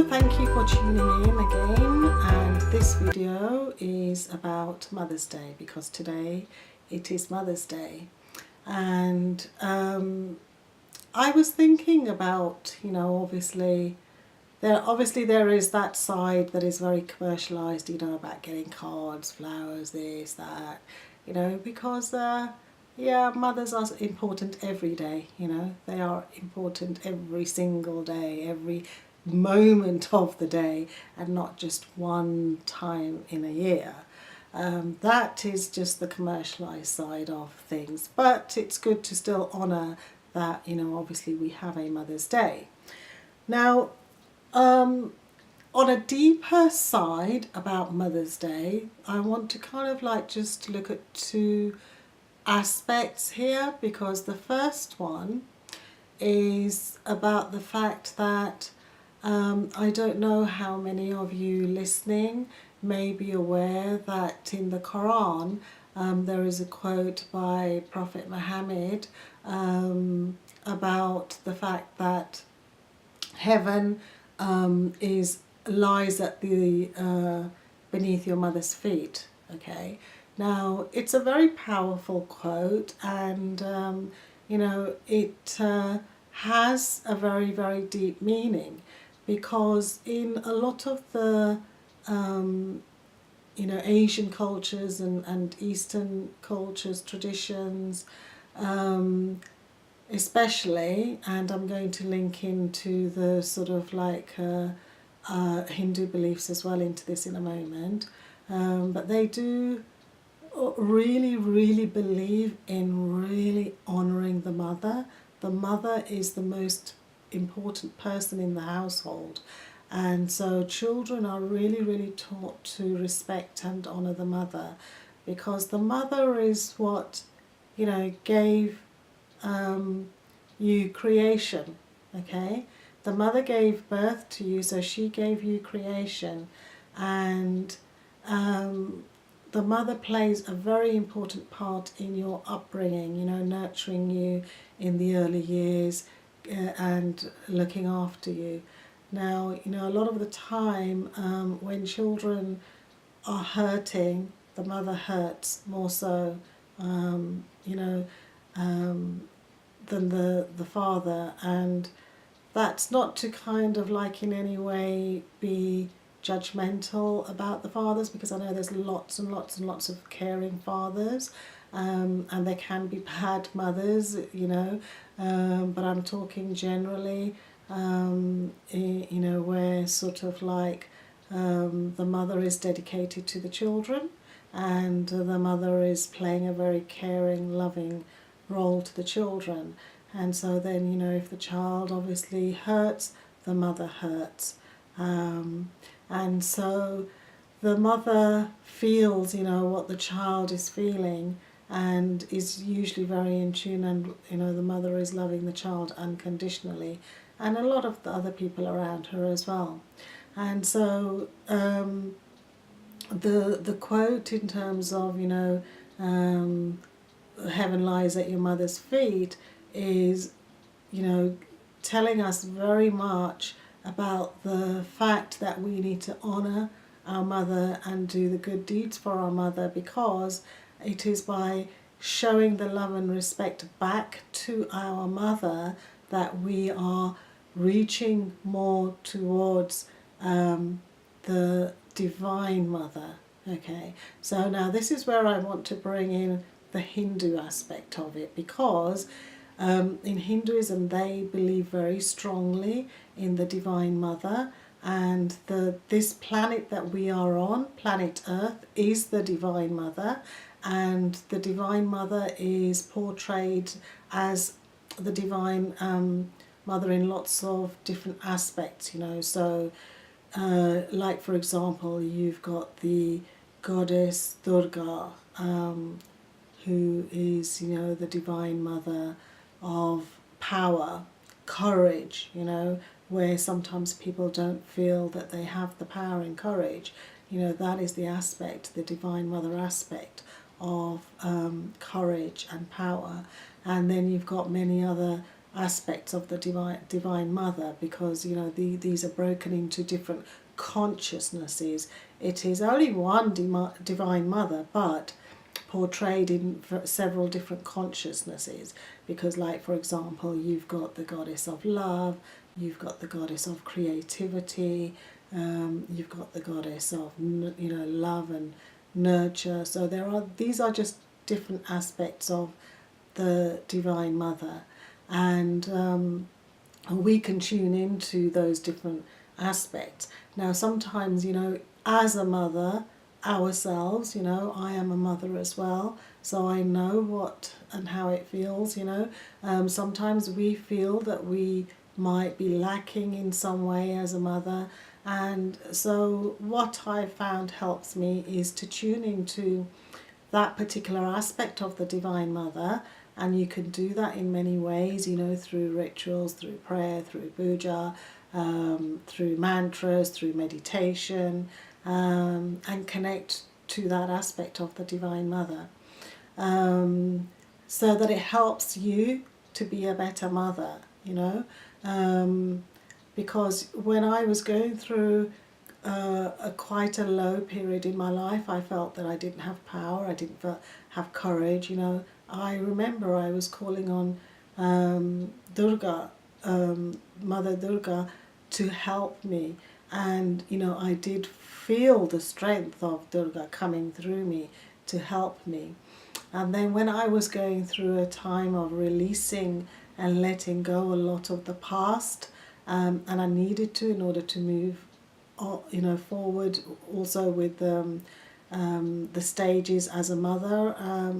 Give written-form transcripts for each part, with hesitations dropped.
Thank you for tuning in again, and this video is about Mother's Day because today it is Mother's Day. And I was thinking about, obviously there is that side that is very commercialized, about getting cards, flowers, this, that, because mothers are important every day, they are important every single day, every moment of the day, and not just one time in a year. That is just the commercialized side of things, but it's good to still honour that, obviously we have a Mother's Day. Now, on a deeper side about Mother's Day, I want to kind of just look at two aspects here, because the first one is about the fact that I don't know how many of you listening may be aware that in the Quran there is a quote by Prophet Muhammad about the fact that heaven lies at the beneath your mother's feet. Okay, now it's a very powerful quote, and it has a very, very deep meaning, because in a lot of the Asian cultures and Eastern cultures, traditions, especially, and I'm going to link into the sort of Hindu beliefs as well into this in a moment, but they do really, really believe in really honouring the mother. The mother is the most important person in the household, and so children are really, really taught to respect and honour the mother, because the mother is what gave you creation. Okay, the mother gave birth to you, so she gave you creation, and the mother plays a very important part in your upbringing, nurturing you in the early years, and looking after you. Now, a lot of the time when children are hurting, the mother hurts more so, than the father. And that's not to kind of in any way be judgmental about the fathers, because I know there's lots and lots and lots of caring fathers, and there can be bad mothers, but I'm talking generally, where sort of the mother is dedicated to the children, and the mother is playing a very caring, loving role to the children. And so then, if the child obviously hurts, the mother hurts. And so the mother feels, what the child is feeling, and is usually very in tune, and the mother is loving the child unconditionally, and a lot of the other people around her as well. And so the quote in terms of heaven lies at your mother's feet is telling us very much about the fact that we need to honour our mother and do the good deeds for our mother, because it is by showing the love and respect back to our mother that we are reaching more towards the divine mother. Okay, so now this is where I want to bring in the Hindu aspect of it, because in Hinduism they believe very strongly in the Divine Mother, and this planet that we are on, planet Earth, is the Divine Mother, and the Divine Mother is portrayed as the Divine Mother in lots of different aspects, so like for example, you've got the goddess Durga, who is the Divine Mother of power, courage, where sometimes people don't feel that they have the power and courage. That is the aspect, the Divine Mother aspect of courage and power. And then you've got many other aspects of the divine mother, because these are broken into different consciousnesses. It is only one divine mother, but portrayed in several different consciousnesses, because, like, for example, you've got the goddess of love, you've got the goddess of creativity, you've got the goddess of love and nurture. So these are just different aspects of the divine mother, and we can tune into those different aspects. Now, sometimes, as a mother ourselves, I am a mother as well, so I know what and how it feels. Sometimes we feel that we might be lacking in some way as a mother, and so what I found helps me is to tune into that particular aspect of the divine mother. And you can do that in many ways, through rituals, through prayer, through puja, through mantras, through meditation, and connect to that aspect of the divine mother, so that it helps you to be a better mother. Because when I was going through quite a low period in my life, I felt that I didn't have power, I didn't have courage. I remember I was calling on Durga, Mother Durga, to help me, and I did feel the strength of Durga coming through me to help me. And then when I was going through a time of releasing and letting go a lot of the past, and I needed to, in order to move forward, also with the stages as a mother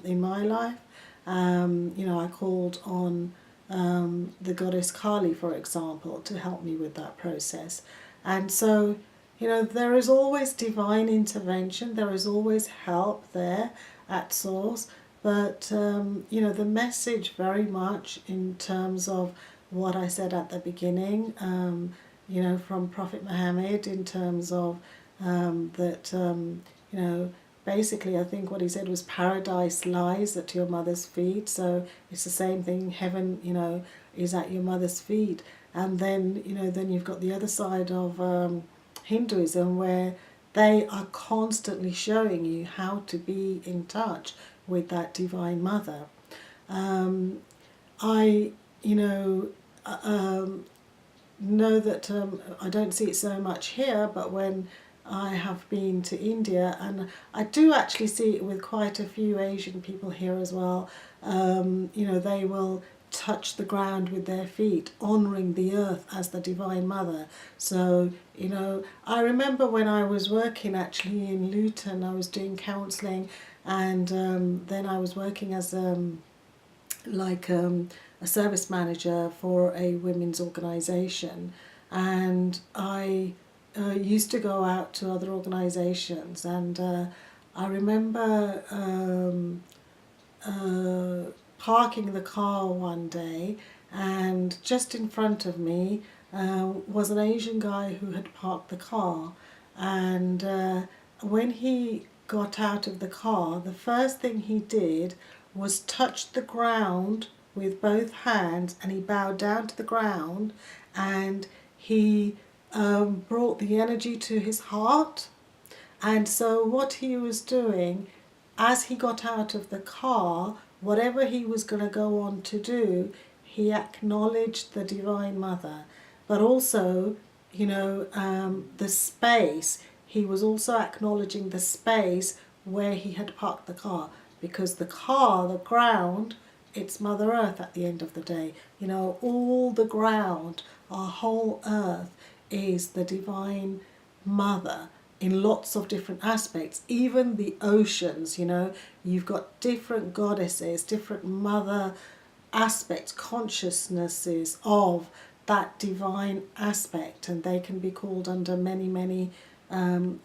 in my life. I called on the goddess Kali, for example, to help me with that process. And so, there is always divine intervention, there is always help there at source. But, the message very much in terms of what I said at the beginning, from Prophet Muhammad, in terms of that, basically, I think what he said was paradise lies at your mother's feet. So it's the same thing. Heaven, is at your mother's feet. And then, then you've got the other side of Hinduism, where they are constantly showing you how to be in touch with that divine mother. I, know that I don't see it so much here, but when I have been to India, and I do actually see it with quite a few Asian people here as well, they will touch the ground with their feet, honouring the earth as the divine mother. So, I remember when I was working actually in Luton, I was doing counselling, and then I was working as a service manager for a women's organisation, and I used to go out to other organisations, and I remember parking the car one day, and just in front of me was an Asian guy who had parked the car, and when he got out of the car, the first thing he did was touch the ground with both hands, and he bowed down to the ground, and he brought the energy to his heart. And so what he was doing, as he got out of the car, whatever he was going to go on to do, he acknowledged the divine mother. But also, the space, he was also acknowledging the space where he had parked the car, because the car, the ground, it's Mother Earth at the end of the day. All the ground, our whole earth, is the divine mother in lots of different aspects. Even the oceans, you've got different goddesses, different mother aspects, consciousnesses of that divine aspect, and they can be called under many, many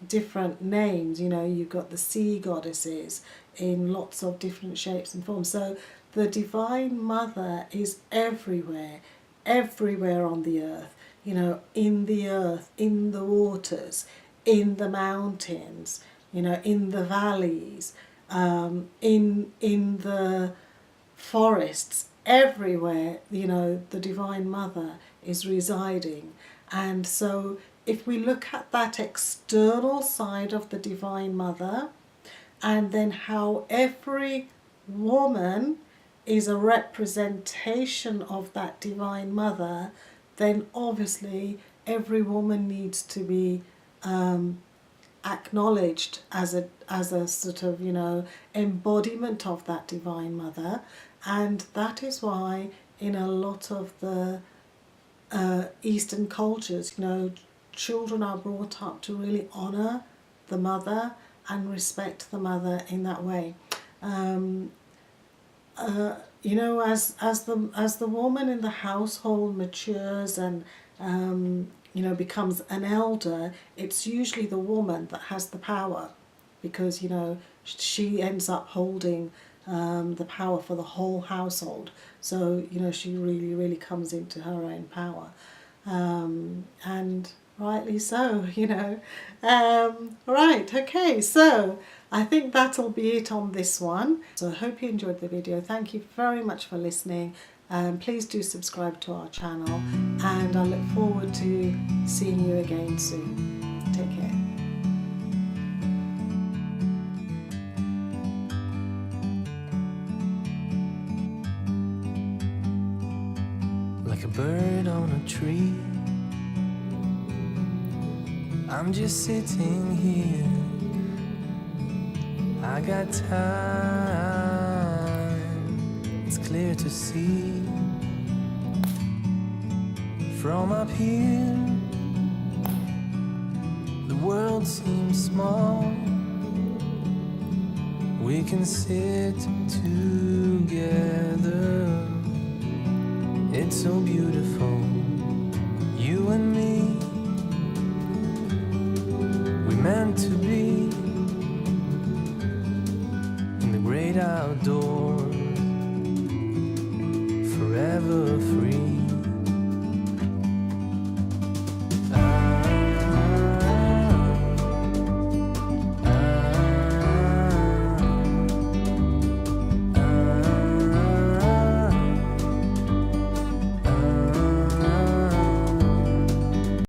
different names. You've got the sea goddesses in lots of different shapes and forms. So the divine mother is everywhere, everywhere on the earth, in the earth, in the waters, in the mountains, in the valleys, in the forests, everywhere, you know, the Divine Mother is residing. And so if we look at that external side of the Divine Mother, and then how every woman is a representation of that Divine Mother, then obviously every woman needs to be acknowledged as a sort of, you know, embodiment of that Divine Mother. And that is why in a lot of the Eastern cultures, you know, children are brought up to really honor the mother and respect the mother in that way. You know, as the woman in the household matures and you know, becomes an elder, it's usually the woman that has the power, because, you know, she ends up holding the power for the whole household. So, you know, she really comes into her own power, and rightly so, you know. Right, okay, so I think that'll be it on this one. So I hope you enjoyed the video. Thank you very much for listening. Please do subscribe to our channel, and I look forward to seeing you again soon. Take care. Like a bird on a tree, I'm just sitting here. I got time, it's clear to see. From up here, the world seems small. We can sit together. It's so beautiful, you and me. We meant to be in the great outdoors.